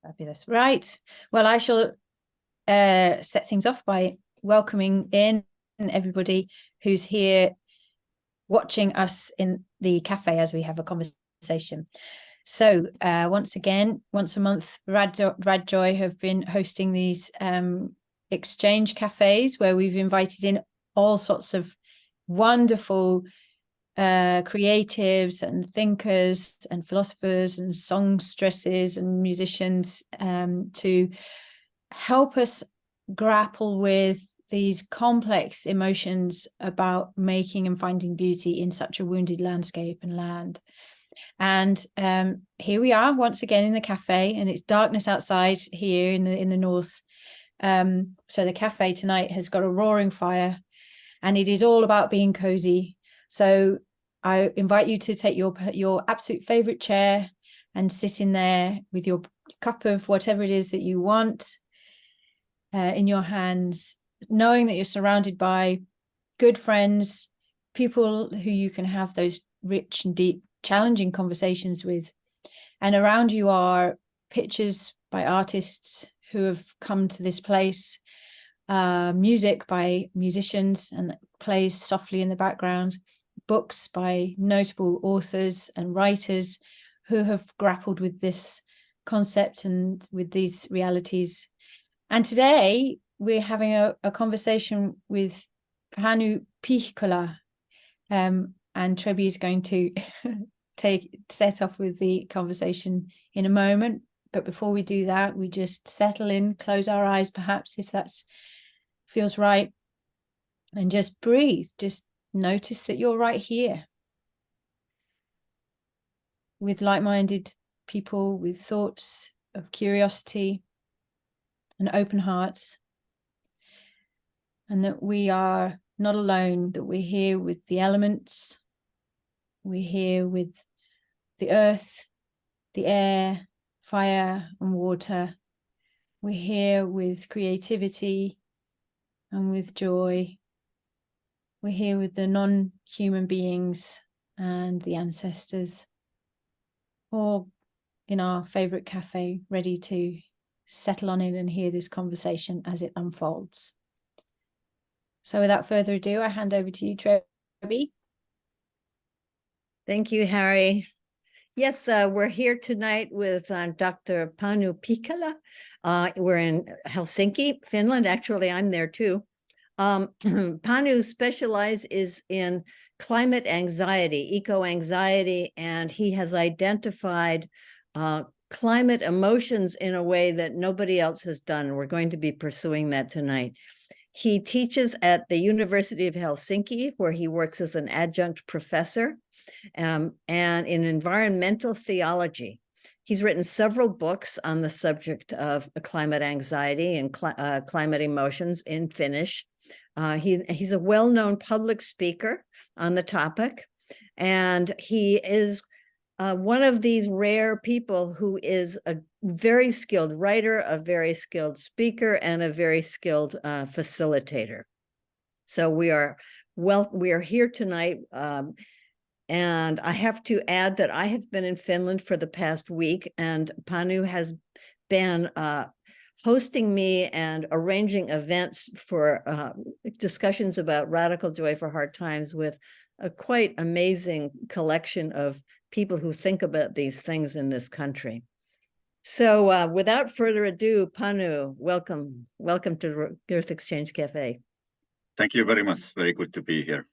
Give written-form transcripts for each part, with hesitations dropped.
Fabulous. Right. Well, I shall set things off by welcoming in everybody who's here watching us in the cafe as we have a conversation. So once again, once a month, Radjoy have been hosting these exchange cafes where we've invited in all sorts of wonderful creatives and thinkers and philosophers and songstresses and musicians to help us grapple with these complex emotions about making and finding beauty in such a wounded landscape and land. And here we are once again in the cafe, and it's darkness outside here in the north. So the cafe tonight has got a roaring fire, and it is all about being cozy. So I invite you to take your absolute favorite chair and sit in there with your cup of whatever it is that you want in your hands, knowing that you're surrounded by good friends, people who you can have those rich and deep, challenging conversations with. And around you are pictures by artists who have come to this place, music by musicians and that plays softly in the background, books by notable authors and writers who have grappled with this concept and with these realities. And today we're having a conversation with Panu Pihkala, and Trebi is going to set off with the conversation in a moment. But before we do that, we just settle in, close our eyes, perhaps, if that feels right, and just breathe. Just notice that you're right here with like-minded people, with thoughts of curiosity and open hearts, and that we are not alone, that we're here with the elements, we're here with the earth, the air, fire and water. We're here with creativity and with joy. We're here with the non-human beings and the ancestors, all in our favorite cafe, ready to settle on in and hear this conversation as it unfolds. So without further ado, I hand over to you, Trebi. Thank you, Harry. Yes, we're here tonight with Dr. Panu Pihkala. We're in Helsinki, Finland. Actually, I'm there too. Panu specializes in climate anxiety, eco-anxiety, and he has identified climate emotions in a way that nobody else has done. We're going to be pursuing that tonight. He teaches at the University of Helsinki, where he works as an adjunct professor, and in environmental theology. He's written several books on the subject of climate anxiety and climate emotions in Finnish. He's a well-known public speaker on the topic, and he is one of these rare people who is a very skilled writer, a very skilled speaker, and a very skilled facilitator. So we are here tonight, and I have to add that I have been in Finland for the past week, and Panu has been hosting me and arranging events for discussions about radical joy for hard times with a quite amazing collection of people who think about these things in this country. So without further ado, Panu, welcome to Earth Exchange Cafe. Thank you very much. Very good to be here.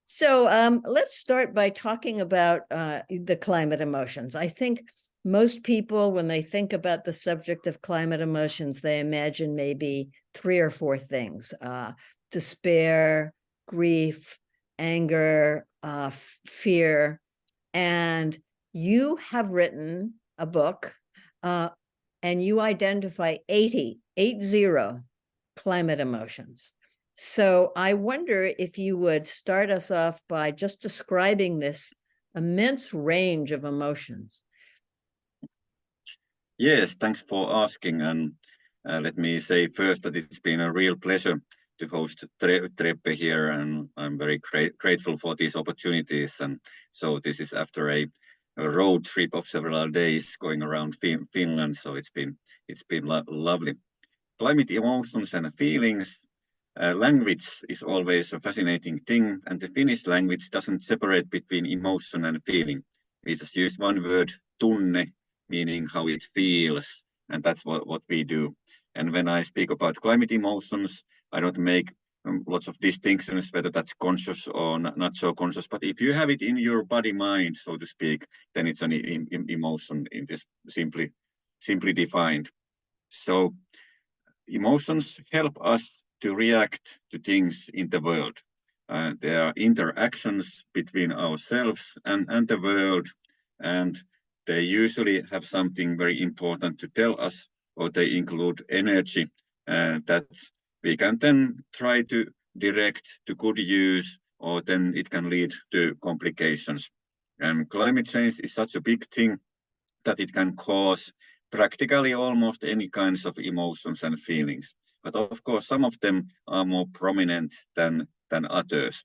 So let's start by talking about the climate emotions. I think most people, when they think about the subject of climate emotions, they imagine maybe 3 or 4 things: despair, grief, anger, fear. And you have written a book, and you identify 80 climate emotions. So I wonder if you would start us off by just describing this immense range of emotions. Yes, thanks for asking. And let me say first that it's been a real pleasure to host Treppe here, and I'm very grateful for these opportunities. And so this is after a a road trip of several days going around Finland, so it's been lovely. Climate emotions and feelings. Language is always a fascinating thing, and the Finnish language doesn't separate between emotion and feeling. We just use one word, tunne, meaning how it feels, and that's what we do. And when I speak about climate emotions, I don't make lots of distinctions, whether that's conscious or not so conscious, but if you have it in your body mind, so to speak, then it's an emotion in this simply defined. So emotions help us to react to things in the world. There are interactions between ourselves and the world, and they usually have something very important to tell us, or they include energy that we can then try to direct to good use, or then it can lead to complications. And climate change is such a big thing that it can cause practically almost any kinds of emotions and feelings. But of course, some of them are more prominent than others.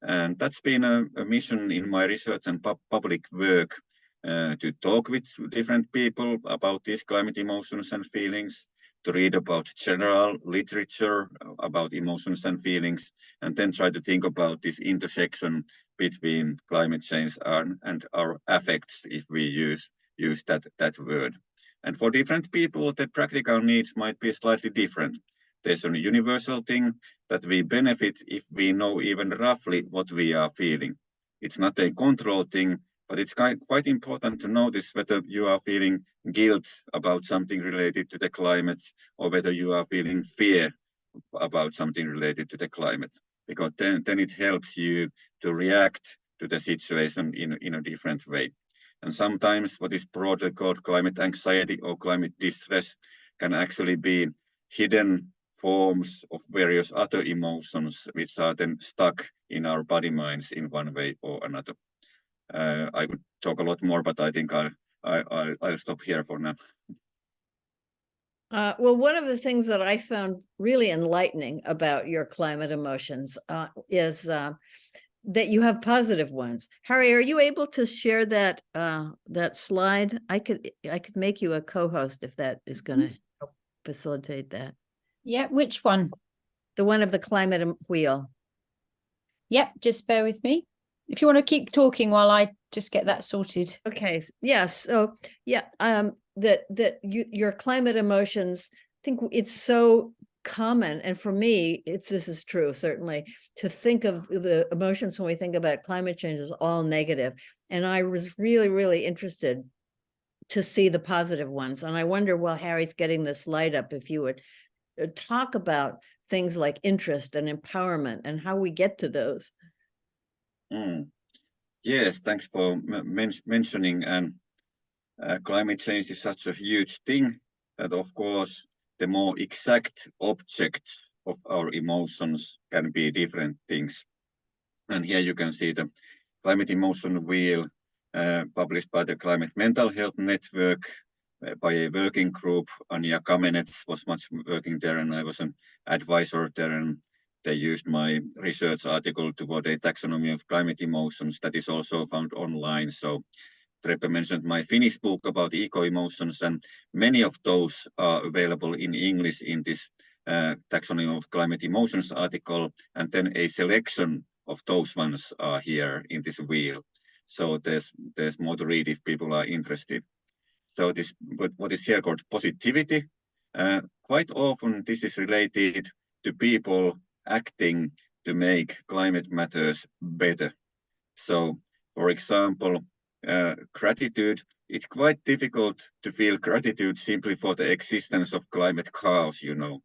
And that's been a mission in my research and public work, to talk with different people about these climate emotions and feelings, to read about general literature about emotions and feelings, and then try to think about this intersection between climate change and our affects, if we use that word. And for different people, the practical needs might be slightly different. There's a universal thing that we benefit if we know even roughly what we are feeling. It's not a control thing, but it's quite important to notice whether you are feeling guilt about something related to the climate, or whether you are feeling fear about something related to the climate, because then it helps you to react to the situation in a different way. And sometimes what is broadly called climate anxiety or climate distress can actually be hidden forms of various other emotions which are then stuck in our body minds in one way or another. I could talk a lot more, but I think I'll stop here for now. Well, one of the things that I found really enlightening about your climate emotions is that you have positive ones. Harry, are you able to share that that slide? I could make you a co-host if that is going to help facilitate that. Yeah, which one? The one of the climate wheel. Yep, just bear with me. If you want to keep talking while I just get that sorted. Okay. Yes. So yeah, your climate emotions, I think it's so common, and for me this is true certainly, to think of the emotions when we think about climate change as all negative, and I was really interested to see the positive ones. And I wonder, while Harry's getting this light up, if you would talk about things like interest and empowerment and how we get to those. Yes, thanks for mentioning. And climate change is such a huge thing that, of course, the more exact objects of our emotions can be different things. And here you can see the climate emotion wheel published by the Climate Mental Health Network by a working group. Anja Kamenets was much working there, and I was an advisor there, and they used my research article toward a taxonomy of climate emotions that is also found online. So Treppe mentioned my Finnish book about eco-emotions, and many of those are available in English in this taxonomy of climate emotions article, and then a selection of those ones are here in this wheel. So there's more to read if people are interested. So this, what is here called positivity, quite often this is related to people acting to make climate matters better. So, for example, gratitude, it's quite difficult to feel gratitude simply for the existence of climate chaos, you know.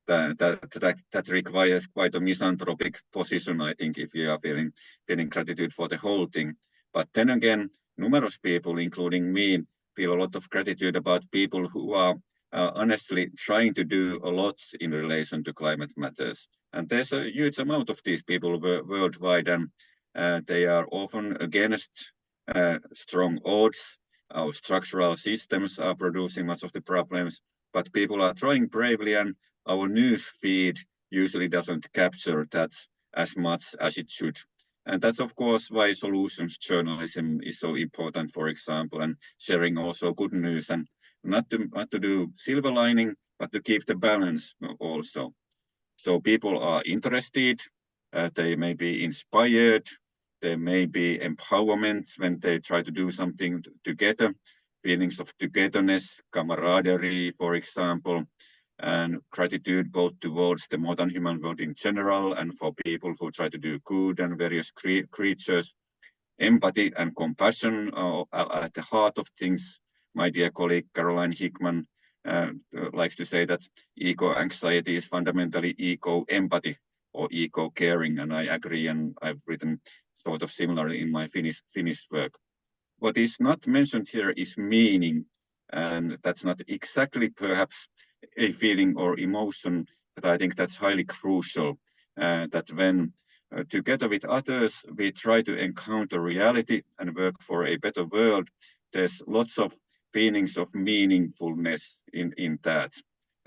That requires quite a misanthropic position, I think, if you are feeling gratitude for the whole thing. But then again, numerous people, including me, feel a lot of gratitude about people who are honestly trying to do a lot in relation to climate matters. And there's a huge amount of these people worldwide, and they are often against strong odds. Our structural systems are producing much of the problems, but people are trying bravely, and our news feed usually doesn't capture that as much as it should. And that's, of course, why solutions journalism is so important, for example, and sharing also good news, and not to do silver lining, but to keep the balance also. So people are interested, they may be inspired, there may be empowerment when they try to do something together, feelings of togetherness, camaraderie, for example, and gratitude both towards the modern human world in general and for people who try to do good and various creatures. Empathy and compassion are at the heart of things. My dear colleague Caroline Hickman likes to say that eco-anxiety is fundamentally eco-empathy or eco-caring, and I agree, and I've written sort of similarly in my Finnish work. What is not mentioned here is meaning, and that's not exactly perhaps a feeling or emotion, but I think that's highly crucial, that when together with others we try to encounter reality and work for a better world, there's lots of feelings of meaningfulness in that.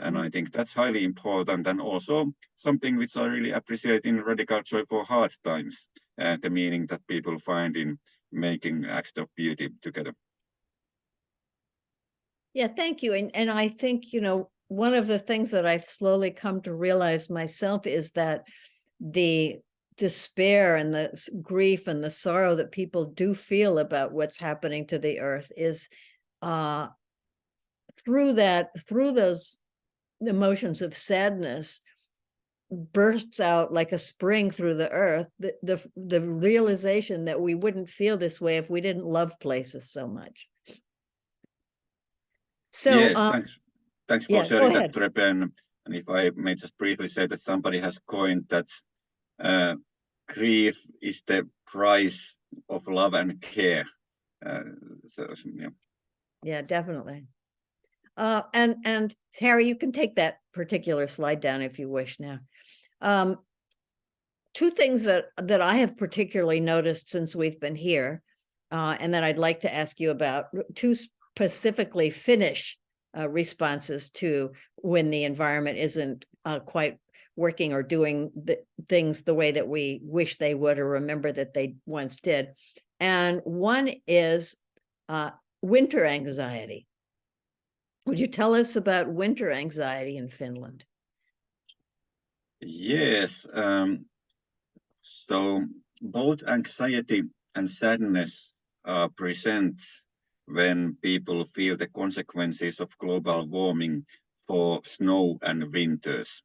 And I think that's highly important, and also something which I really appreciate in Radical Joy for Hard Times, the meaning that people find in making acts of beauty together. Yeah, thank you. And I think, you know, one of the things that I've slowly come to realize myself is that the despair and the grief and the sorrow that people do feel about what's happening to the earth is through those emotions of sadness bursts out like a spring through the earth, the realization that we wouldn't feel this way if we didn't love places so much. So yes, thanks for yeah, sharing that, Rebe. And if I may just briefly say that somebody has coined that grief is the price of love and care. Yeah, definitely. And Harry, you can take that particular slide down if you wish now. Two things that I have particularly noticed since we've been here, and that I'd like to ask you about, two specifically Finnish responses to when the environment isn't quite working or doing the things the way that we wish they would or remember that they once did. And one is winter anxiety. Would you tell us about winter anxiety in Finland? Yes. So both anxiety and sadness are present when people feel the consequences of global warming for snow and winters.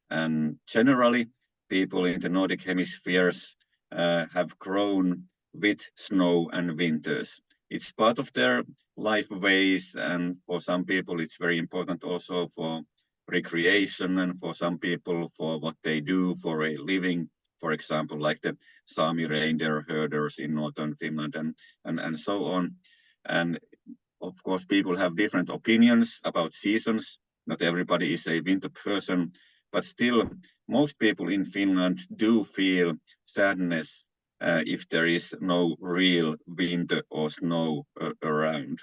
And generally, people in the Nordic hemispheres have grown with snow and winters. It's part of their life ways, and for some people it's very important also for recreation, and for some people for what they do for a living, for example, like the Sami reindeer herders in northern Finland and so on. And of course, people have different opinions about seasons. Not everybody is a winter person, but still, most people in Finland do feel sadness if there is no real winter or snow around.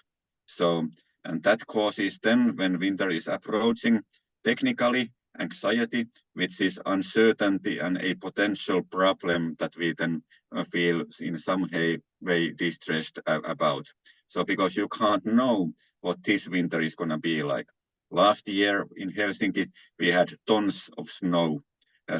So, and that causes then, when winter is approaching, technically anxiety, which is uncertainty and a potential problem that we then feel in some way distressed about. So because you can't know what this winter is going to be like. Last year in Helsinki, we had tons of snow.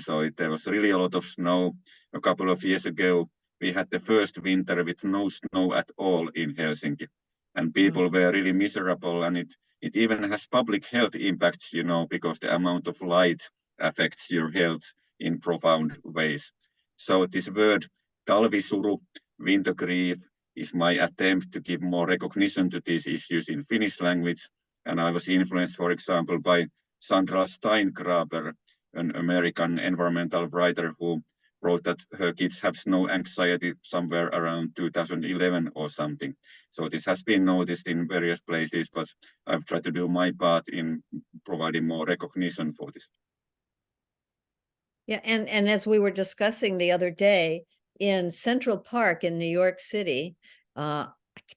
So there was really a lot of snow. A couple of years ago, we had the first winter with no snow at all in Helsinki. And people were really miserable, and it even has public health impacts, you know, because the amount of light affects your health in profound ways. So this word talvisuru, winter grief, is my attempt to give more recognition to these issues in Finnish language. And I was influenced, for example, by Sandra Steingraber, an American environmental writer who wrote that her kids have snow anxiety somewhere around 2011 or something. So this has been noticed in various places, but I've tried to do my part in providing more recognition for this. Yeah, and as we were discussing the other day, in Central Park in New York City, I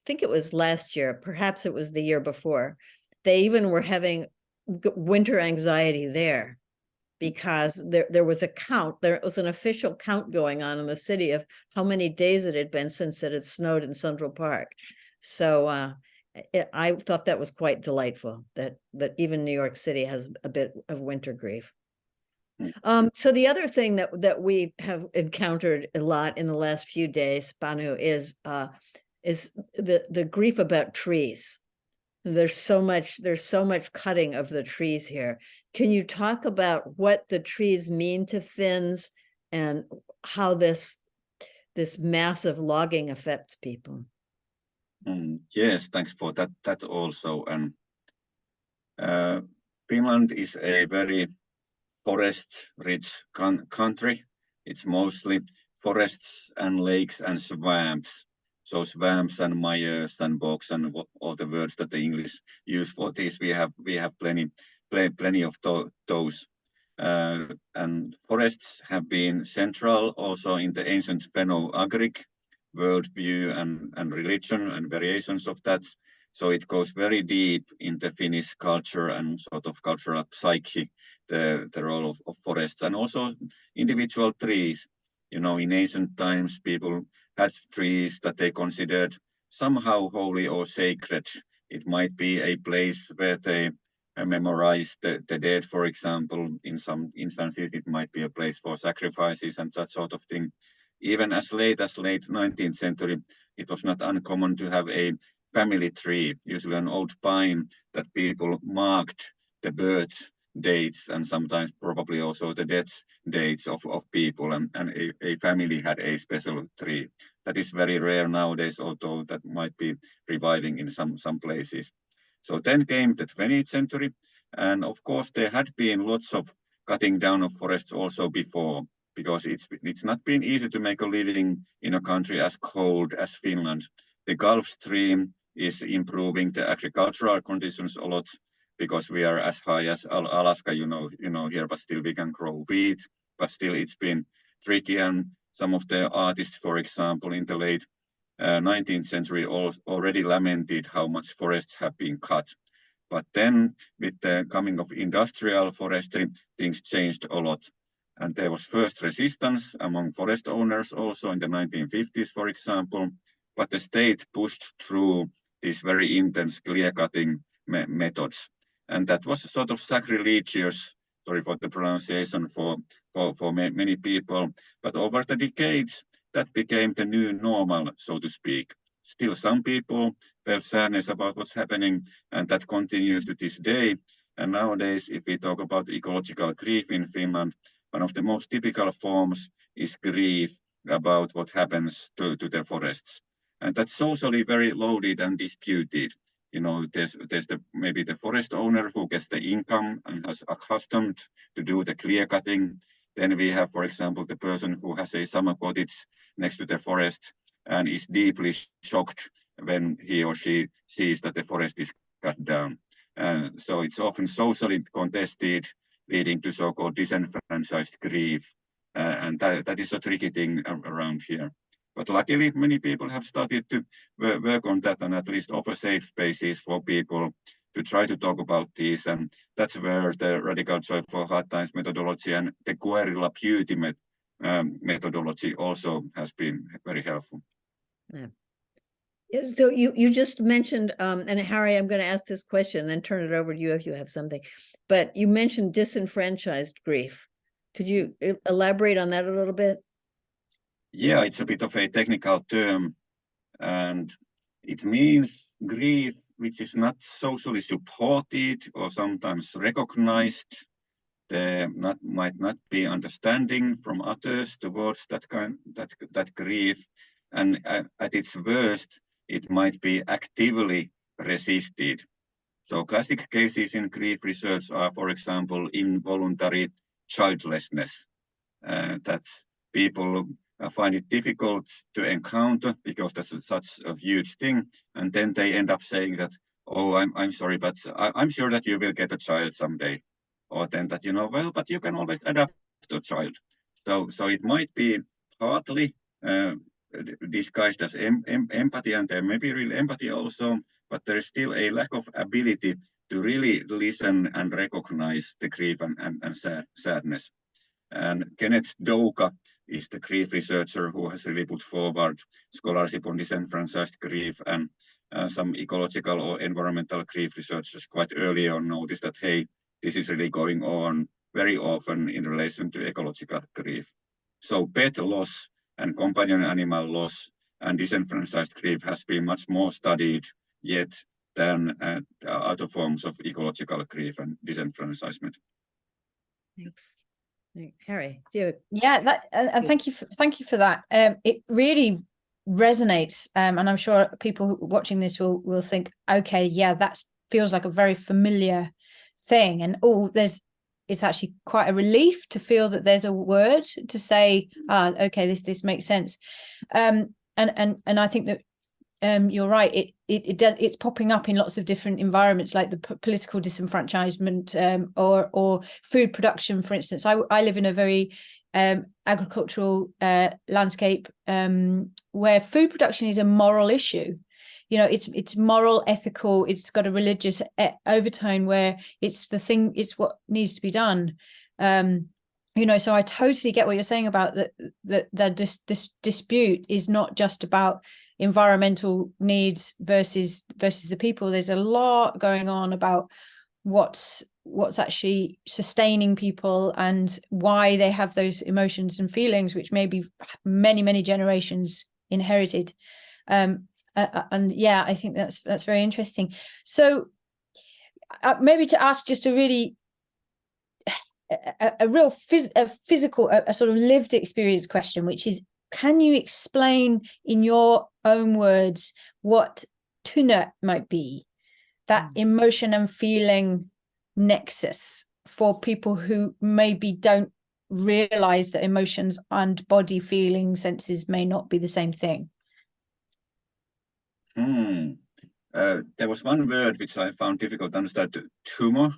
think it was last year, perhaps it was the year before, they even were having winter anxiety there. because there was a count. There was an official count going on in the city of how many days it had been since it had snowed in Central Park. So I thought that was quite delightful, that even New York City has a bit of winter grief. So the other thing that we have encountered a lot in the last few days, Panu, is the grief about trees. There's so much cutting of the trees here. Can you talk about what the trees mean to Finns and how this massive logging affects people? Yes, thanks for that also. And Finland is a very forest-rich country. It's mostly forests and lakes and swamps. So swamps and mires and bogs and all the words that the English use for this, we have plenty of those. And forests have been central also in the ancient Finno-Ugric worldview and religion and variations of that. So it goes very deep in the Finnish culture and sort of cultural psyche, the role of forests and also individual trees. You know, in ancient times, people had trees that they considered somehow holy or sacred. It might be a place where they memorize the dead, for example. In some instances, it might be a place for sacrifices and that sort of thing. Even as late 19th century, it was not uncommon to have a family tree, usually an old pine that people marked the birth dates and sometimes probably also the death dates of people, and a family had a special tree. That is very rare nowadays, although that might be reviving in some places. So then came the 20th century, and of course there had been lots of cutting down of forests also before, because it's not been easy to make a living in a country as cold as Finland. The Gulf Stream is improving the agricultural conditions a lot, because we are as high as Alaska, you know here, but still we can grow wheat, but still it's been tricky. And some of the artists, for example, in the late 19th century already lamented how much forests have been cut. But then with the coming of industrial forestry, things changed a lot. And there was first resistance among forest owners also in the 1950s, for example, but the state pushed through these very intense clear-cutting methods. And that was sort of sacrilegious, sorry for the pronunciation, for many people. But over the decades, that became the new normal, so to speak. Still, some people felt sadness about what's happening, and that continues to this day. And nowadays, if we talk about ecological grief in Finland, one of the most typical forms is grief about what happens to the forests. And that's socially very loaded and disputed. You know, there's maybe the forest owner who gets the income and has accustomed to do the clear cutting. Then we have, for example, the person who has a summer cottage next to the forest and is deeply shocked when he or she sees that the forest is cut down. So it's often socially contested, leading to so-called disenfranchised grief. And that is a tricky thing around here. But luckily, many people have started to work on that and at least offer safe spaces for people to try to talk about these. And that's where the Radical Joy for Hard Times methodology and the guerrilla beauty methodology also has been very helpful. Yeah. So you just mentioned, and Harry, I'm going to ask this question, then turn it over to you if you have something. But you mentioned disenfranchised grief. Could you elaborate on that a little bit? Yeah, it's a bit of a technical term, and it means grief which is not socially supported or sometimes recognized. There might not be understanding from others towards that grief, and at its worst, it might be actively resisted. So classic cases in grief research are, for example, involuntary childlessness, that people find it difficult to encounter because that's such a huge thing, and then they end up saying that, oh, I'm sorry, but I'm sure that you will get a child someday, or then that, well, but you can always adopt a child. So it might be partly disguised as empathy, and there may be real empathy also, but there is still a lack of ability to really listen and recognize the grief and sadness. And Kenneth Doka is the grief researcher who has really put forward scholarship on disenfranchised grief, and some ecological or environmental grief researchers quite early on noticed that, hey, this is really going on very often in relation to ecological grief. So pet loss and companion animal loss and disenfranchised grief has been much more studied yet than other forms of ecological grief and disenfranchisement. Thanks. Harry, do you? Yeah, thank you for that. It really resonates, and I'm sure people watching this will think, okay, yeah, that feels like a very familiar thing, and it's actually quite a relief to feel that there's a word to say, okay, this makes sense. And I think that you're right. It's popping up in lots of different environments, like the political disenfranchisement, or food production, for instance. I live in a very agricultural landscape where food production is a moral issue. You know, it's moral, ethical. It's got a religious overtone where it's what needs to be done. You know, so I totally get what you're saying about that. This dispute is not just about environmental needs versus the people. There's a lot going on about what's actually sustaining people and why they have those emotions and feelings, which may be many generations inherited. And yeah, I think that's very interesting. So maybe to ask just a really a real physical, a sort of lived experience question, which is, can you explain in your own words what tunne might be, that emotion and feeling nexus, for people who maybe don't realize that emotions and body feeling senses may not be the same thing? There was one word which I found difficult to understand, tumor.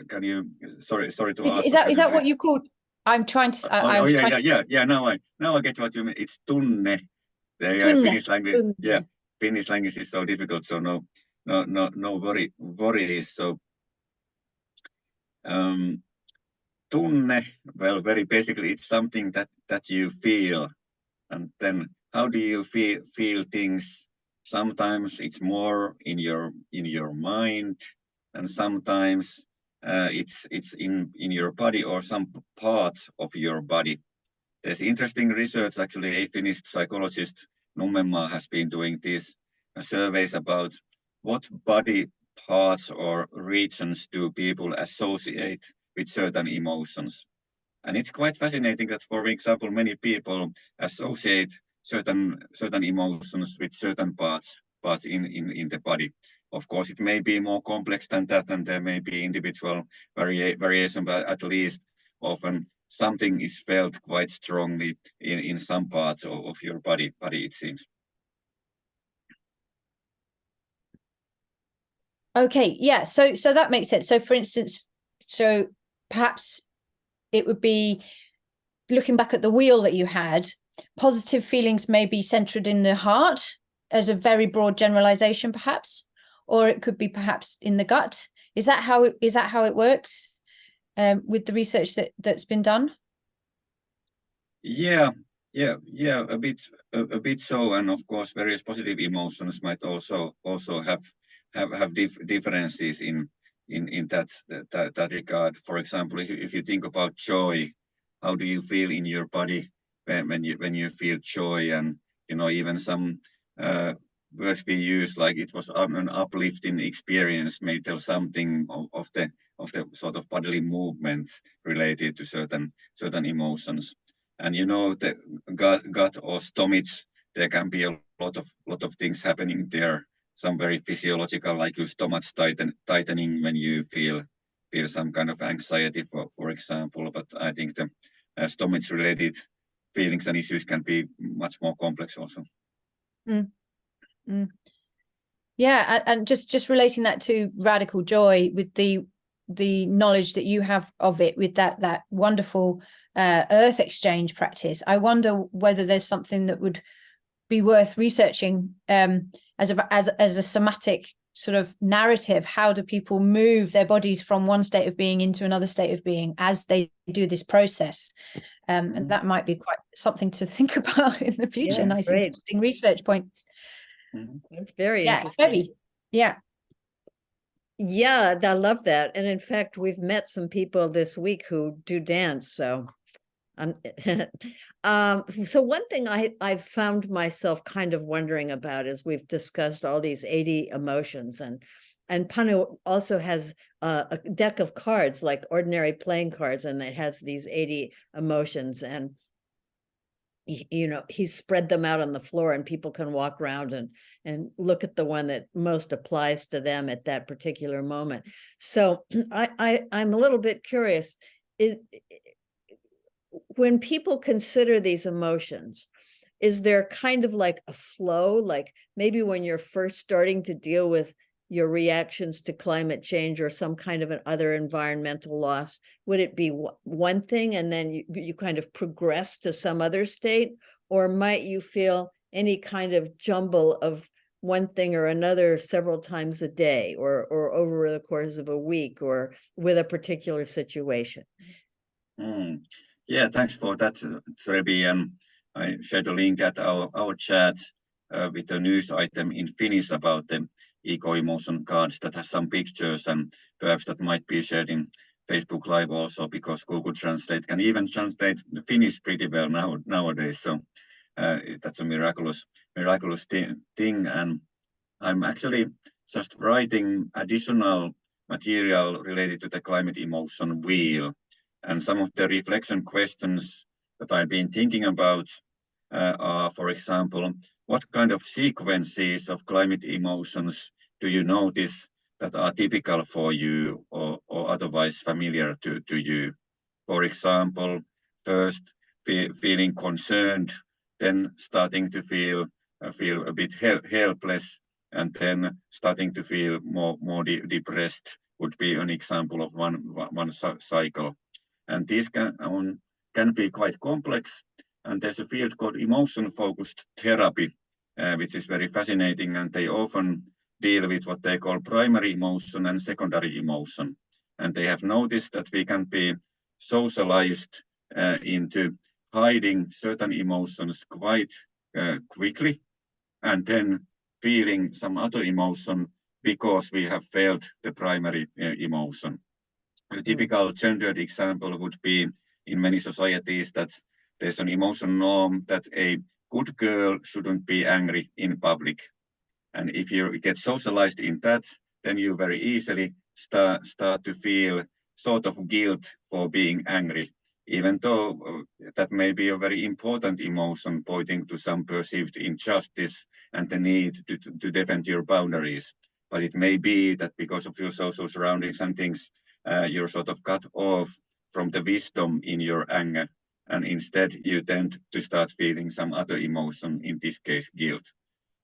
Can you, sorry to ask. Is that what you called? I'm trying to. Yeah. Now I get what you mean. It's tunne. Finnish language. Tunne. Yeah, Finnish language is so difficult. So no worries. So tunne. Well, very basically, it's something that you feel, and then how do you feel things? Sometimes it's more in your mind, and sometimes it's in your body or some parts of your body. There's interesting research, actually. A Finnish psychologist, Nummenmaa, has been doing these surveys about what body parts or regions do people associate with certain emotions. And it's quite fascinating that, for example, many people associate certain emotions with certain parts in the body. Of course, it may be more complex than that, and there may be individual variation, but at least often something is felt quite strongly in some parts of your body, it seems. Okay, yeah, so that makes sense. So for instance, so perhaps it would be, looking back at the wheel that you had, positive feelings may be centered in the heart as a very broad generalization, perhaps, or it could be perhaps in the gut. Is that how it works with the research that's been done? Yeah, a bit so, and of course, various positive emotions might also have differences in that regard. For example, if you think about joy, how do you feel in your body when you feel joy? And even some words we use, like it was an uplifting experience, may tell something of the sort of bodily movement related to certain emotions. And the gut or stomach, there can be a lot of things happening there. Some very physiological, like your stomach tightening when you feel some kind of anxiety, for example. But I think the stomach-related feelings and issues can be much more complex also. Yeah, and just relating that to radical joy with the knowledge that you have of it, with that wonderful earth exchange practice, I wonder whether there's something that would be worth researching as a somatic sort of narrative. How do people move their bodies from one state of being into another state of being as they do this process? And that might be quite something to think about in the future. Yes, nice, great. interesting research point. Very Yeah, interesting. heavy. Yeah. Yeah, I love that. And in fact, we've met some people this week who do dance. So, so one thing I've found myself kind of wondering about is we've discussed all these 80 emotions, and Panu also has a deck of cards, like ordinary playing cards, and it has these 80 emotions, and you know, he's spread them out on the floor, and people can walk around and look at the one that most applies to them at that particular moment. So I'm a little bit curious, when people consider these emotions, is there kind of like a flow, like maybe when you're first starting to deal with your reactions to climate change or some kind of an other environmental loss, would it be one thing and then you kind of progress to some other state? Or might you feel any kind of jumble of one thing or another several times a day, or over the course of a week, or with a particular situation? Yeah, thanks for that, Trevi. I shared a link at our chat with a news item in Finnish about the eco-emotion cards that has some pictures, and perhaps that might be shared in Facebook Live also, because Google Translate can even translate the Finnish pretty well nowadays. So that's a miraculous thing. And I'm actually just writing additional material related to the climate emotion wheel. And some of the reflection questions that I've been thinking about are, for example, what kind of sequences of climate emotions do you notice that are typical for you, or otherwise familiar to you? For example, first feeling concerned, then starting to feel a bit helpless, and then starting to feel more depressed would be an example of one cycle. And these can be quite complex. And there's a field called emotion-focused therapy, which is very fascinating. And they often deal with what they call primary emotion and secondary emotion. And they have noticed that we can be socialized into hiding certain emotions quite quickly, and then feeling some other emotion because we have felt the primary emotion. A typical gendered example would be in many societies that there's an emotion norm that a good girl shouldn't be angry in public. And if you get socialized in that, then you very easily start to feel sort of guilt for being angry, even though that may be a very important emotion pointing to some perceived injustice and the need to defend your boundaries. But it may be that because of your social surroundings and things, you're sort of cut off from the wisdom in your anger, and instead you tend to start feeling some other emotion, in this case guilt.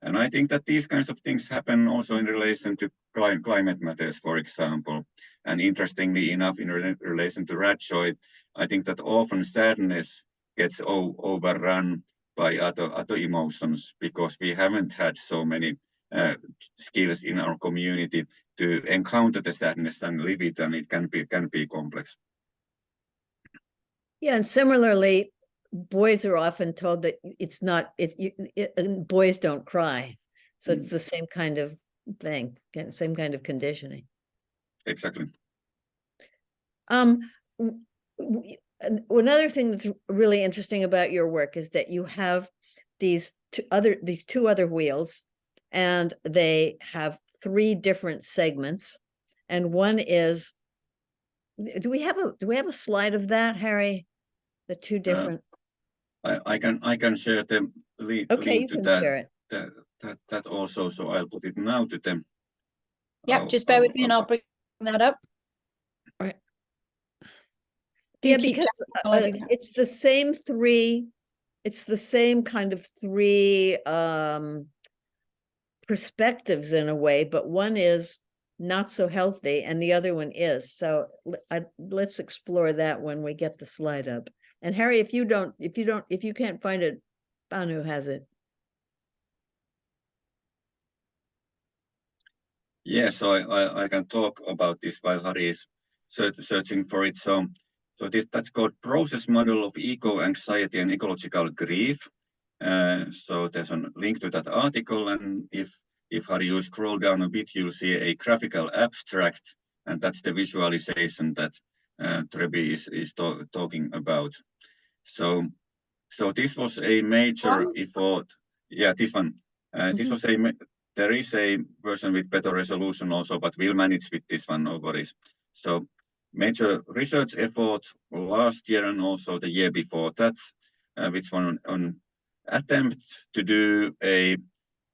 And I think that these kinds of things happen also in relation to climate matters, for example. And interestingly enough, in relation to Radjoy, I think that often sadness gets overrun by other emotions, because we haven't had so many skills in our community to encounter the sadness and live it, and it can be complex. Yeah, and similarly, boys are often told that boys don't cry. So it's the same kind of thing, same kind of conditioning. Exactly. Another thing that's really interesting about your work is that you have these two other wheels, and they have 3 different segments. And one is, do we have a slide of that, Harry? The 2 different. I can share the link to that also. So I'll put it now to them. Yeah, just bear with me and I'll bring that up. All right. Yeah, because it's the same 3. It's the same kind of 3 perspectives in a way, but one is not so healthy and the other one is. So let's explore that when we get the slide up. And Harry, if you can't find it, Panu has it. Yeah, so I can talk about this while Harry is searching for it. So that's called process model of eco anxiety and ecological grief. So there's a link to that article, and if Harry, you scroll down a bit, you'll see a graphical abstract, and that's the visualization that Trebi is talking about. So this was a major effort. Yeah, this one. This was there is a version with better resolution also, but we'll manage with this one, no worries. So major research effort last year and also the year before that, which one on attempt to do a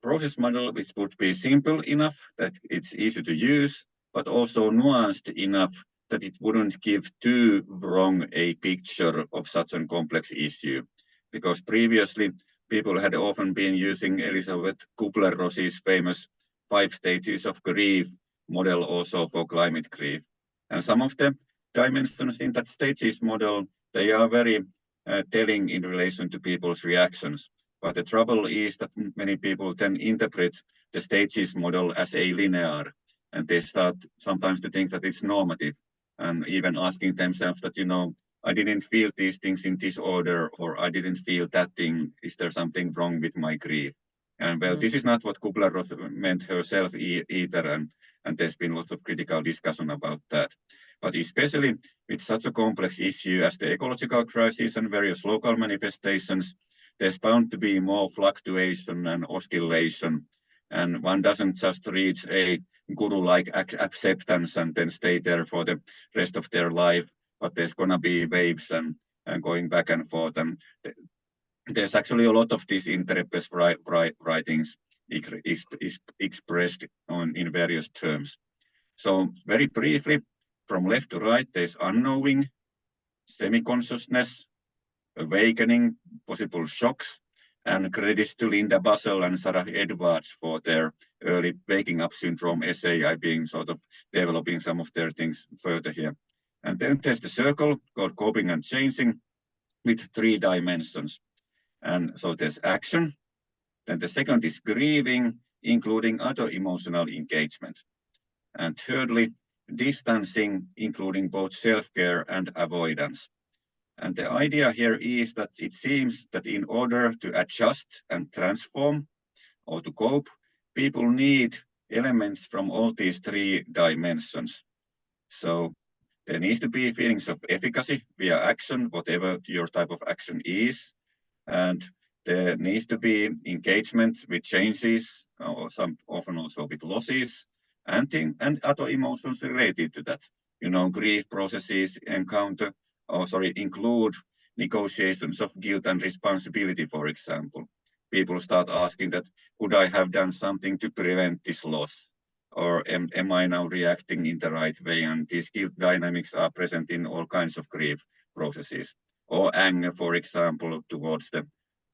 process model which would be simple enough that it's easy to use, but also nuanced enough that it wouldn't give too wrong a picture of such a complex issue. Because previously, people had often been using Elisabeth Kubler-Ross's famous 5 stages of grief model also for climate grief. And some of the dimensions in that stages model, they are very telling in relation to people's reactions. But the trouble is that many people then interpret the stages model as a linear, and they start sometimes to think that it's normative, and even asking themselves that, I didn't feel these things in this order, or I didn't feel that thing. Is there something wrong with my grief? And well, this is not what Kubler-Ross meant herself either, and there's been lots of critical discussion about that. But especially with such a complex issue as the ecological crisis and various local manifestations, there's bound to be more fluctuation and oscillation, and one doesn't just reach a guru-like acceptance and then stay there for the rest of their life, but there's going to be waves and going back and forth. And there's actually a lot of these interpres writings expressed in various terms. So very briefly, from left to right, there's unknowing, semi-consciousness, awakening, possible shocks, and credits to Linda Basel and Sarah Edwards for their early waking up syndrome essay. I've been sort of developing some of their things further here. And then there's the circle called coping and changing with 3 dimensions. And so there's action. Then the second is grieving, including other emotional engagement. And thirdly, distancing, including both self-care and avoidance. And the idea here is that it seems that in order to adjust and transform or to cope, people need elements from all these 3 dimensions. So there needs to be feelings of efficacy via action, whatever your type of action is. And there needs to be engagement with changes, or often also with losses, and other emotions related to that. Grief processes include negotiations of guilt and responsibility, for example. People start asking that, could I have done something to prevent this loss? Or am I now reacting in the right way? And these guilt dynamics are present in all kinds of grief processes. Or anger, for example, towards the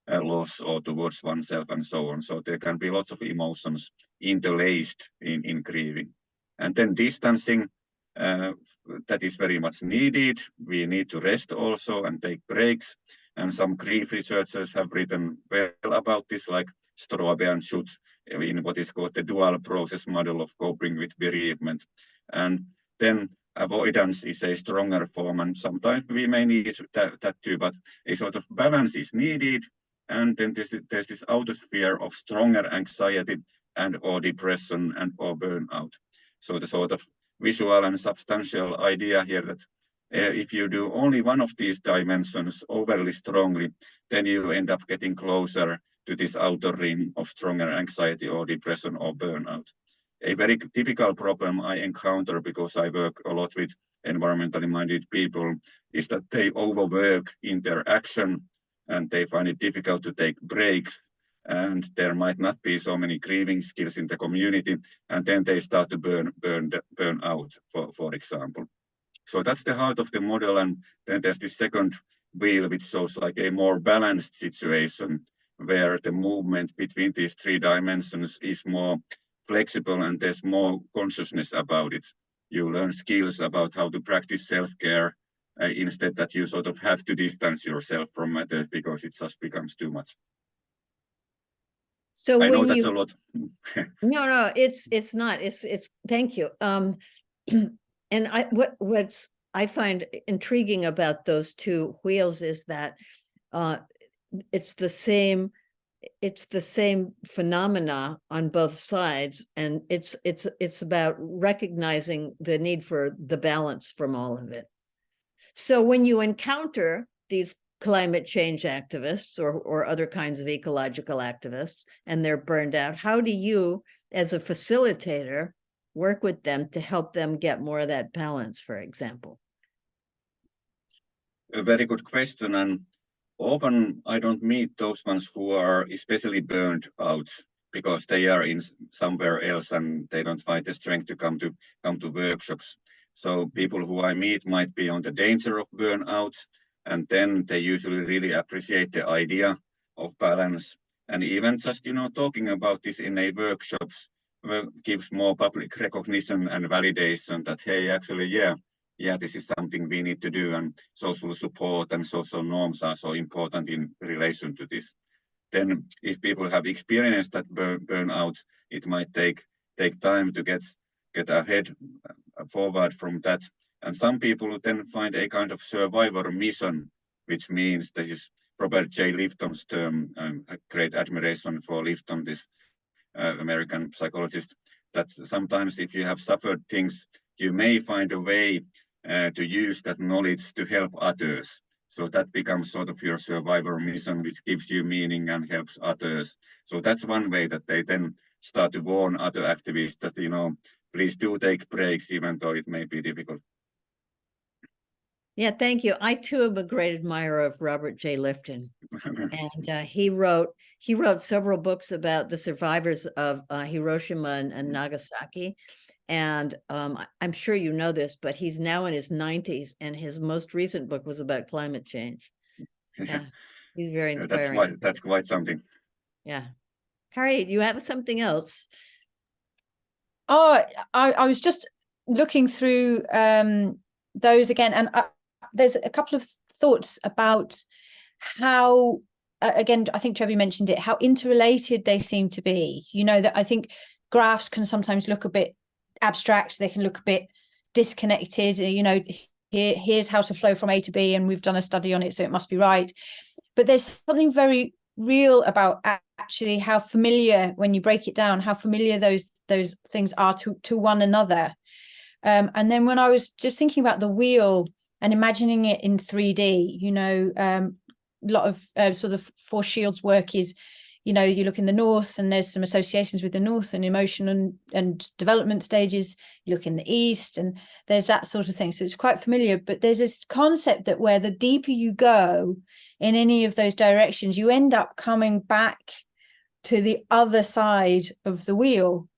loss or towards oneself and so on. So there can be lots of emotions interlaced in grieving. And then distancing, that is very much needed. We need to rest also and take breaks. And some grief researchers have written well about this, like Strobe and Schutz, in what is called the dual process model of coping with bereavement. And then avoidance is a stronger form, and sometimes we may need that too, but a sort of balance is needed. And then there's this outer sphere of stronger anxiety and or depression and or burnout. So the sort of visual and substantial idea here that if you do only one of these dimensions overly strongly, then you end up getting closer to this outer ring of stronger anxiety or depression or burnout. A very typical problem I encounter, because I work a lot with environmentally minded people, is that they overwork in their action and they find it difficult to take breaks. And there might not be so many grieving skills in the community, and then they start to burn out, for example. So that's the heart of the model. And then there's this second wheel, which shows like a more balanced situation where the movement between these 3 dimensions is more flexible and there's more consciousness about it. You learn skills about how to practice self-care instead that you sort of have to distance yourself from matter because it just becomes too much. So I know when that's you a lot. no, it's not. It's thank you. And what's I find intriguing about those two wheels is that it's the same phenomena on both sides, and it's about recognizing the need for the balance from all of it. So when you encounter these climate change activists or other kinds of ecological activists and they're burned out, how do you as a facilitator work with them to help them get more of that balance, for example? A very good question, and often I don't meet those ones who are especially burned out because they are in somewhere else and they don't find the strength to come to workshops. So people who I meet might be on the danger of burnout, and then they usually really appreciate the idea of balance. And even just talking about this in a workshops gives more public recognition and validation that hey, actually yeah, this is something we need to do, and social support and social norms are so important in relation to this. Then if people have experienced that burnout, it might take time to get ahead forward from that. And some people then find a kind of survivor mission, which means this is Robert J. Lifton's term, a great admiration for Lifton, this American psychologist, that sometimes if you have suffered things, you may find a way to use that knowledge to help others. So that becomes sort of your survivor mission, which gives you meaning and helps others. So that's one way that they then start to warn other activists that, please do take breaks, even though it may be difficult. Yeah, thank you. I too am a great admirer of Robert J. Lifton, and he wrote several books about the survivors of Hiroshima and Nagasaki. And I'm sure you know this, but he's now in his 90s, and his most recent book was about climate change. Yeah, he's very inspiring. That's quite something. Yeah. Harry, you have something else? Oh, I was just looking through those again, and there's a couple of thoughts about how, again, I think Trevi mentioned it, how interrelated they seem to be. That I think graphs can sometimes look a bit abstract, they can look a bit disconnected. Here's how to flow from A to B, and we've done a study on it, so it must be right. But there's something very real about actually how familiar, when you break it down, how familiar those things are to one another. And then when I was just thinking about the wheel and imagining it in 3D, a lot of sort of Four Shields work is, you look in the north and there's some associations with the north and emotion and development stages. You look in the east and there's that sort of thing. So it's quite familiar, but there's this concept that where the deeper you go in any of those directions, you end up coming back to the other side of the wheel.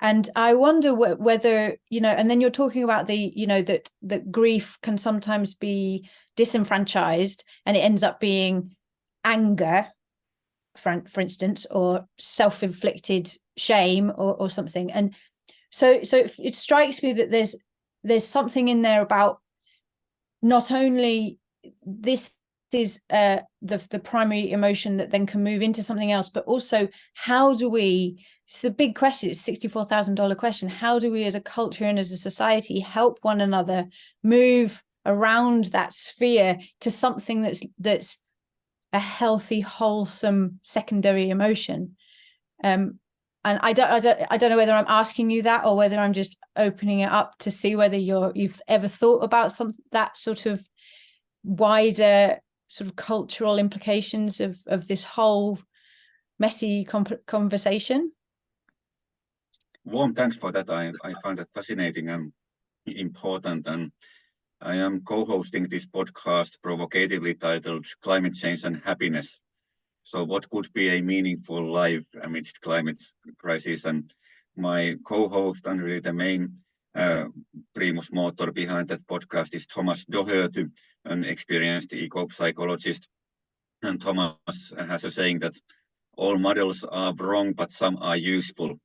And I wonder whether, and then you're talking about that grief can sometimes be disenfranchised and it ends up being anger, for instance, or self-inflicted shame or something. And so it strikes me that there's something in there about not only this is the primary emotion that then can move into something else, but also how do we, it's the big question, it's $64,000 question, how do we as a culture and as a society help one another move around that sphere to something that's a healthy, wholesome secondary emotion? And I don't know whether I'm asking you that or whether I'm just opening it up to see whether you've ever thought about that sort of wider sort of cultural implications of this whole messy conversation. Warm thanks for that. I find that fascinating and important, and I am co-hosting this podcast provocatively titled Climate Change and Happiness. So what could be a meaningful life amidst climate crisis? And my co-host and really the main primus motor behind that podcast is Thomas Doherty, an experienced eco-psychologist. And Thomas has a saying that all models are wrong, but some are useful.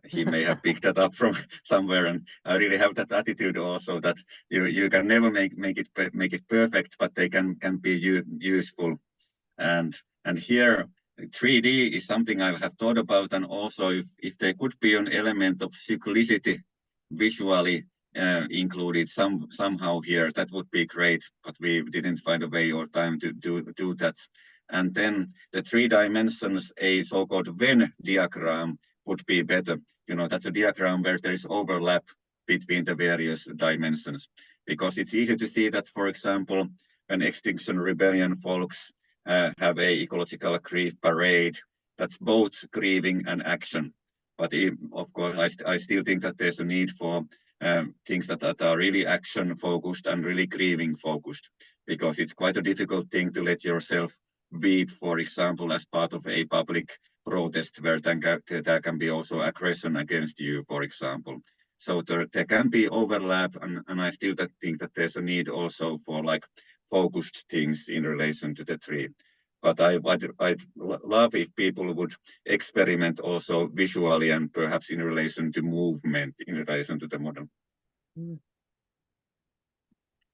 He may have picked that up from somewhere, and I really have that attitude also that you can never make it perfect, but they can be useful. And here 3D is something I have thought about, and also if there could be an element of cyclicity visually included somehow here, that would be great, but we didn't find a way or time to do that. And then the 3 dimensions, a so-called Venn diagram would be better. That's a diagram where there is overlap between the various dimensions, because it's easy to see that, for example, when Extinction Rebellion folks have a ecological grief parade, that's both grieving and action. But of course, I still think that there's a need for things that are really action focused and really grieving focused, because it's quite a difficult thing to let yourself weep, for example, as part of a public protest where there can be also aggression against you, for example. So there can be overlap, and I still think that there's a need also for like focused things in relation to the 3. But I'd love if people would experiment also visually and perhaps in relation to movement, in relation to the model.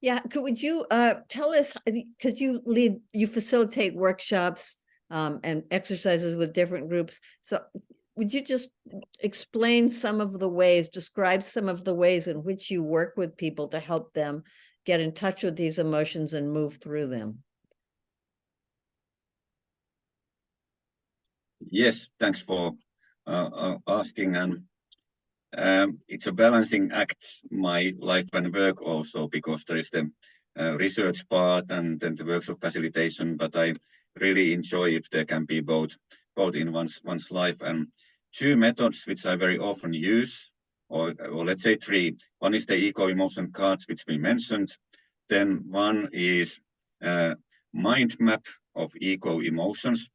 Yeah, would you tell us, because you facilitate workshops and exercises with different groups. So would you just explain some of the ways, describe some of the ways in which you work with people to help them get in touch with these emotions and move through them? Yes, thanks for asking. And it's a balancing act, my life and work also, because there is the research part and then the works of facilitation, but I really enjoy if there can be both in one's life. And 2 methods which I very often use, or let's say 3. One is the eco-emotion cards, which we mentioned. Then one is mind map of eco-emotions.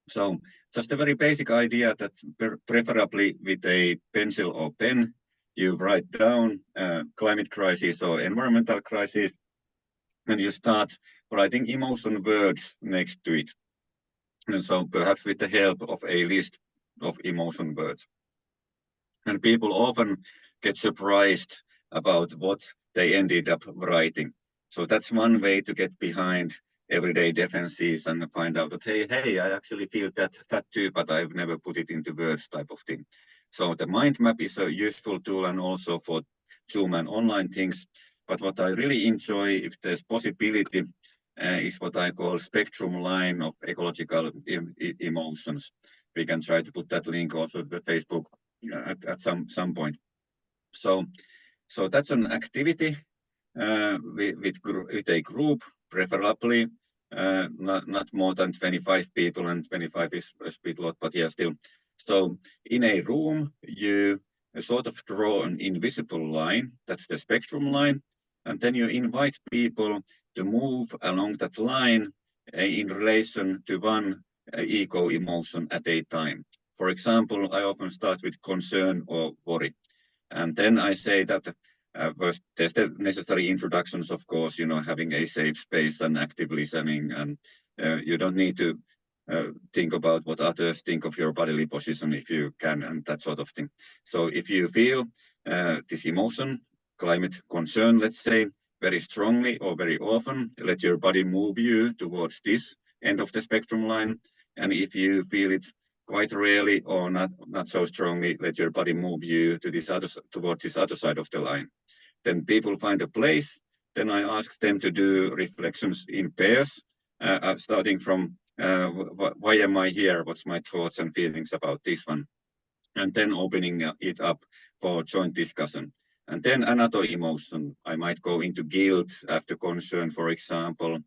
So just a very basic idea that preferably with a pencil or pen, you write down climate crisis or environmental crisis, and you start writing emotion words next to it. And so perhaps with the help of a list of emotion words. And people often get surprised about what they ended up writing. So that's one way to get behind everyday defenses and find out that, hey, I actually feel that too, but I've never put it into words type of thing. So the mind map is a useful tool, and also for Zoom and online things. But what I really enjoy, if there's possibility, is what I call spectrum line of ecological emotions. We can try to put that link also to the Facebook at some point. So that's an activity with a group, preferably not more than 25 people, and 25 is a bit lot, but yeah, still. So in a room, you sort of draw an invisible line, that's the spectrum line, and then you invite people to move along that line in relation to one eco-emotion at a time. For example, I often start with concern or worry. And then I say that first, there's the necessary introductions, of course, having a safe space and active listening. And you don't need to think about what others think of your bodily position if you can, and that sort of thing. So if you feel this emotion, climate concern, let's say, very strongly or very often, let your body move you towards this end of the spectrum line. And if you feel it quite rarely or not so strongly, let your body move you to towards this other side of the line. Then people find a place. Then I ask them to do reflections in pairs, starting from why am I here? What's my thoughts and feelings about this one? And then opening it up for joint discussion. And then another emotion. I might go into guilt after concern, for example.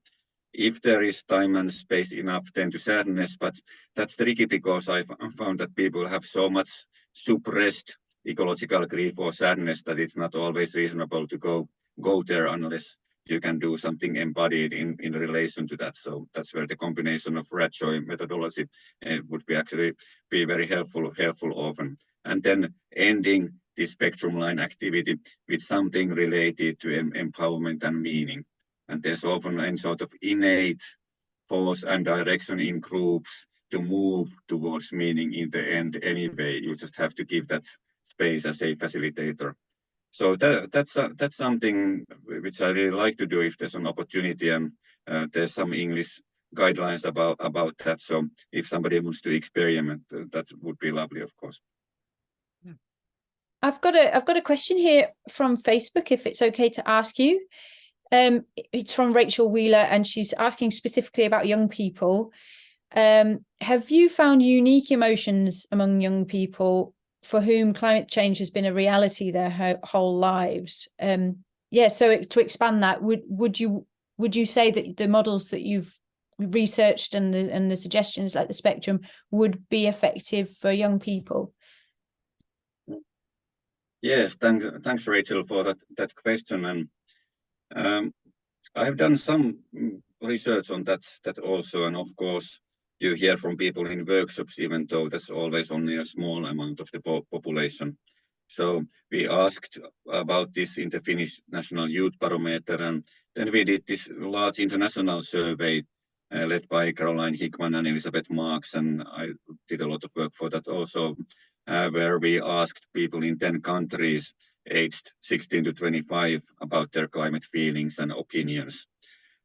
If there is time and space enough, then to sadness, but that's tricky because I found that people have so much suppressed ecological grief or sadness that it's not always reasonable to go there unless you can do something embodied in relation to that. So that's where the combination of Ratjoy methodology would be actually be very helpful often. And then ending this spectrum line activity with something related to empowerment and meaning. And there's often a sort of innate force and direction in groups to move towards meaning in the end anyway. You just have to give that space as a facilitator. So that's something which I really like to do if there's an opportunity, and there's some English guidelines about that. So if somebody wants to experiment, that would be lovely, of course. I've got a question here from Facebook, if it's okay to ask you. It's from Rachel Wheeler, and she's asking specifically about young people. Have you found unique emotions among young people for whom climate change has been a reality their whole lives? So to expand that, would you say that the models that you've researched and the suggestions like the spectrum would be effective for young people? Yes, thanks Rachel for that question. And I have done some research on that also, and of course you hear from people in workshops, even though that's always only a small amount of the population. So we asked about this in the Finnish National Youth Barometer, and then we did this large international survey led by Caroline Hickman and Elizabeth Marks, and I did a lot of work for that also, where we asked people in 10 countries aged 16 to 25 about their climate feelings and opinions.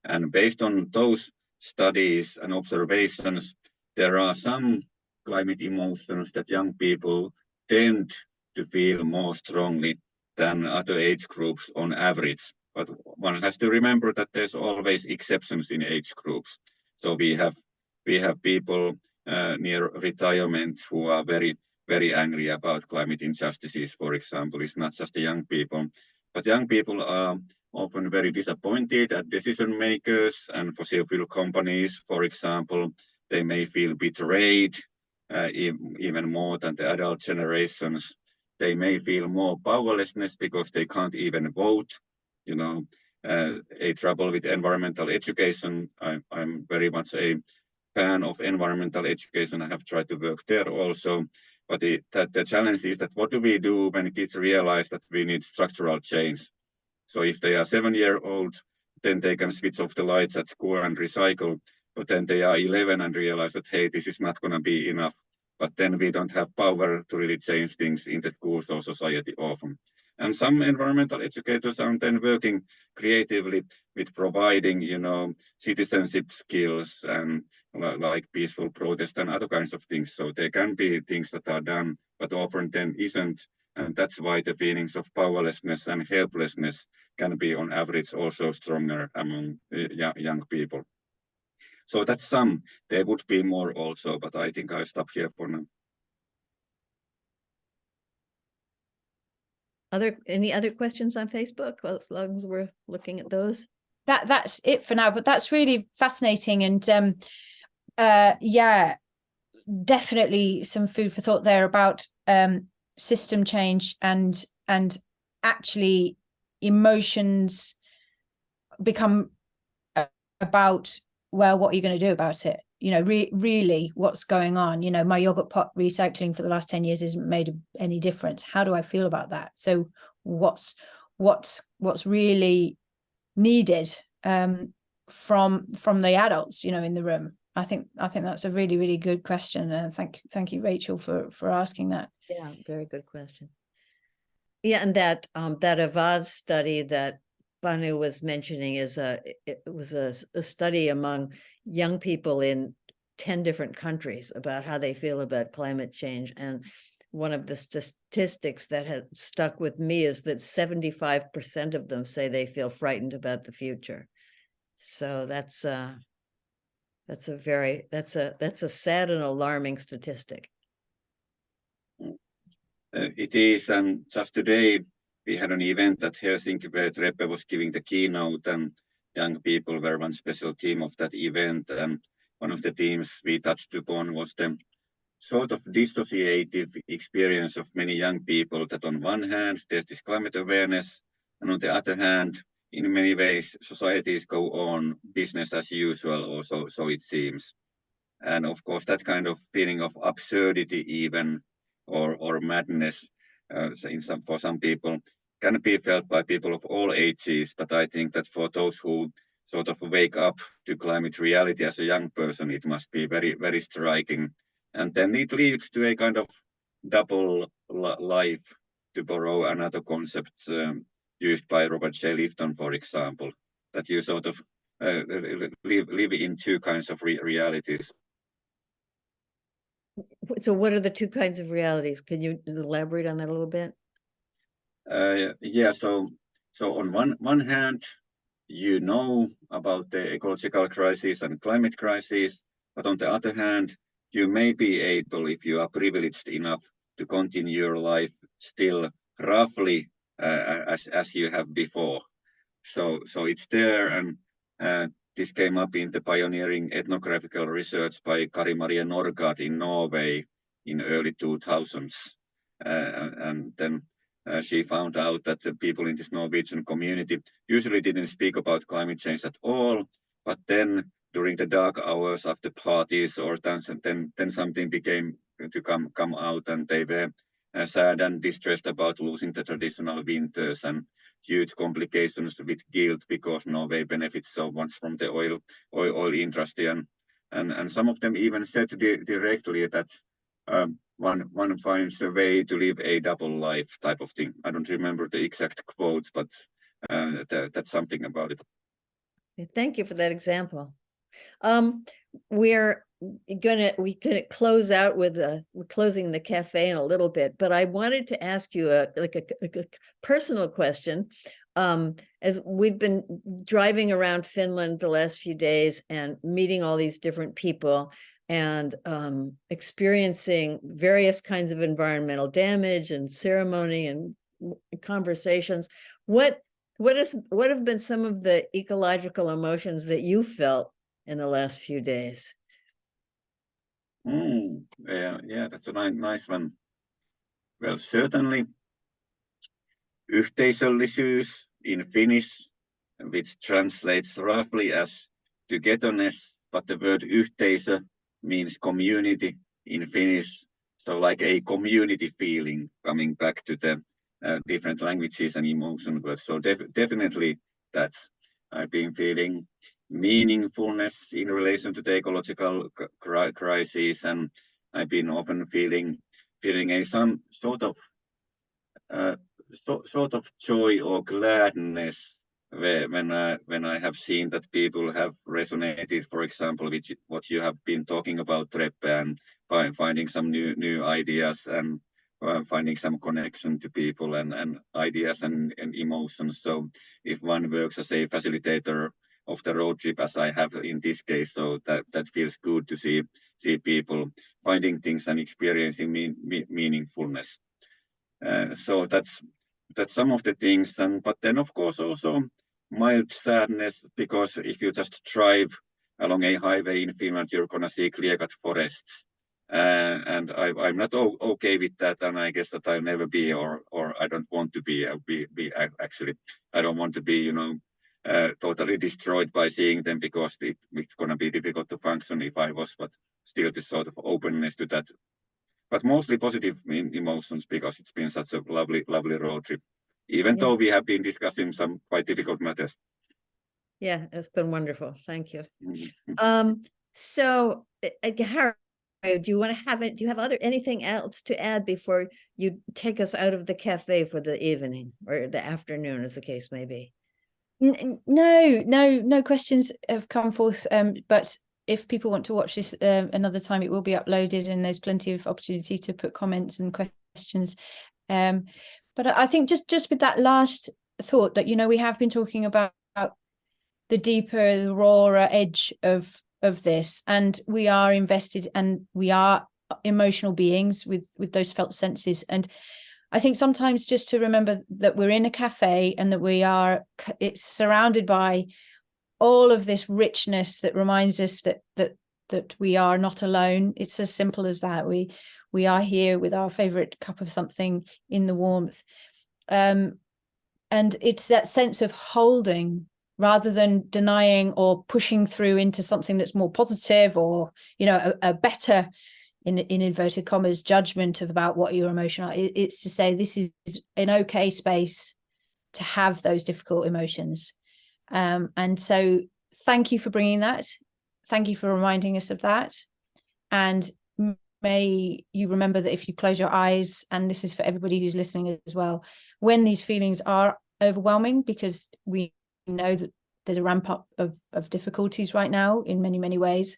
And based on those studies and observations, there are some climate emotions that young people tend to feel more strongly than other age groups on average. But one has to remember that there's always exceptions in age groups. So we have people near retirement who are very, very angry about climate injustices, for example. It's not just the young people, but young people are often very disappointed at decision makers and fossil fuel companies, for example. They may feel betrayed even more than the adult generations. They may feel more powerlessness because they can't even vote. A trouble with environmental education. I'm very much a fan of environmental education. I have tried to work there also. But the challenge is that what do we do when kids realize that we need structural change? So if they are 7-year-old, then they can switch off the lights at school and recycle. But then they are 11 and realize that, hey, this is not going to be enough. But then we don't have power to really change things in the schools or society often. And some environmental educators are then working creatively with providing, citizenship skills and like peaceful protest and other kinds of things. So there can be things that are done, but often then isn't. And that's why the feelings of powerlessness and helplessness can be on average also stronger among young people. So that's some. There would be more also, but I think I'll stop here for now. Any other questions on Facebook? Well, as long as we're looking at those. That's it for now, but that's really fascinating, and definitely some food for thought there about system change and actually emotions become about, well, what are you going to do about it? Really what's going on? My yogurt pot recycling for the last 10 years hasn't made any difference. How do I feel about that? So what's really needed from the adults, in the room? I think that's a really, really good question. And thank you, Rachel, for asking that. Yeah, very good question. Yeah, and that Avad study that Panu was mentioning it was a study among young people in 10 different countries about how they feel about climate change. And one of the statistics that has stuck with me is that 75% of them say they feel frightened about the future. So that's a sad and alarming statistic. It is, and just today we had an event at Helsinki where Treppe was giving the keynote, and young people were one special theme of that event. And one of the themes we touched upon was the sort of dissociative experience of many young people, that on one hand there's this climate awareness, and on the other hand, in many ways societies go on business as usual, or so it seems. And of course that kind of feeling of absurdity even, or madness for some people can be felt by people of all ages. But I think that for those who sort of wake up to climate reality as a young person, it must be very, very striking. And then it leads to a kind of double life, to borrow another concept used by Robert J. Lifton, for example, that you sort of live in two kinds of realities. So what are the two kinds of realities? Can you elaborate on that a little bit? Yeah, so on one hand, you know about the ecological crisis and climate crisis, but on the other hand, you may be able, if you are privileged enough, to continue your life still roughly as you have before. So it's there, and this came up in the pioneering ethnographical research by Kari Maria Norgard in Norway in early 2000s. And then she found out that the people in this Norwegian community usually didn't speak about climate change at all, but then during the dark hours after parties or dance, and then something began to come out, and they were sad and distressed about losing the traditional winters and huge complications with guilt because Norway benefits so much from the oil industry, and some of them even said directly that one finds a way to live a double life type of thing. I don't remember the exact quotes, but that's something about it. Thank you for that example. We're gonna close out with we're closing the cafe in a little bit, but I wanted to ask you a personal question. As we've been driving around Finland the last few days and meeting all these different people and experiencing various kinds of environmental damage and ceremony and conversations, what have been some of the ecological emotions that you felt in the last few days? Yeah, that's a nice one. Well, certainly yhteisöllisyys in Finnish, which translates roughly as togetherness, but the word yhteisö means community in Finnish. So like a community feeling, coming back to the different languages and emotion words. So definitely that's, I've been feeling meaningfulness in relation to the ecological crisis, and I've been often feeling some sort of joy or gladness when I have seen that people have resonated, for example, with what you have been talking about, Treppe, and finding some new ideas and finding some connection to people and ideas and emotions. So if one works as a facilitator of the road trip, as I have in this case, so that feels good to see people finding things and experiencing meaningfulness. So that's some of the things, but then of course also mild sadness, because if you just drive along a highway in Finland, you're gonna see clear-cut forests, and I'm not okay with that, and I guess that I'll never be, or I don't want to be. Actually, I don't want to be, totally destroyed by seeing them, because it's gonna be difficult to function if I was, but still this sort of openness to that. But mostly positive emotions, because it's been such a lovely road trip, even though we have been discussing some quite difficult matters. Yeah, it's been wonderful. Thank you. Mm-hmm. So, Harry, do you have anything else to add before you take us out of the cafe for the evening or the afternoon, as the case may be? No questions have come forth, but if people want to watch this another time, it will be uploaded, and there's plenty of opportunity to put comments and questions. But I think just with that last thought that, we have been talking about the deeper, the rawer edge of this, and we are invested, and we are emotional beings with those felt senses. And I think sometimes just to remember that we're in a cafe, and that it's surrounded by all of this richness that reminds us that we are not alone. It's as simple as that. We are here with our favorite cup of something in the warmth. And it's that sense of holding, rather than denying or pushing through into something that's more positive, or, a better, in inverted commas, judgment about what your emotion are. It's to say this is an okay space to have those difficult emotions. And so thank you for bringing that. Thank you for reminding us of that. And may you remember that if you close your eyes, and this is for everybody who's listening as well, when these feelings are overwhelming, because we know that there's a ramp up of difficulties right now in many, many ways,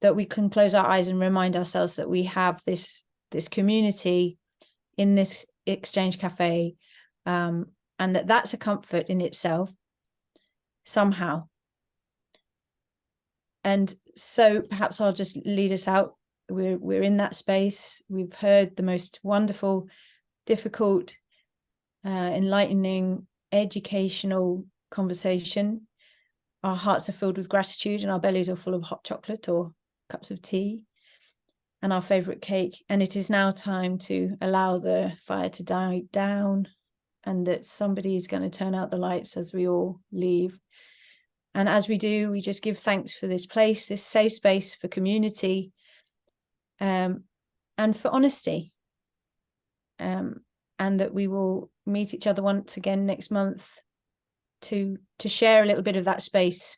that we can close our eyes and remind ourselves that we have this community in this exchange cafe, and that's a comfort in itself somehow. And so perhaps I'll just lead us out. We're in that space. We've heard the most wonderful, difficult, enlightening, educational conversation. Our hearts are filled with gratitude and our bellies are full of hot chocolate or cups of tea and our favorite cake. And it is now time to allow the fire to die down, and that somebody is going to turn out the lights as we all leave. And as we do, we just give thanks for this place, this safe space for community, and for honesty. And that we will meet each other once again next month to share a little bit of that space,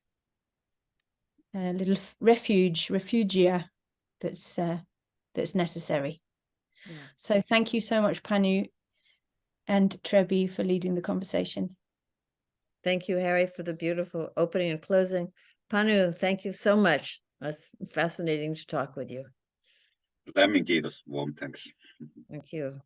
a little refugia that's necessary. Yeah. So thank you so much, Panu and Trebi, for leading the conversation. Thank you, Harry, for the beautiful opening and closing. Panu, thank you so much. It's fascinating to talk with you. Lämmin kiitos. Warm thanks. Thank you.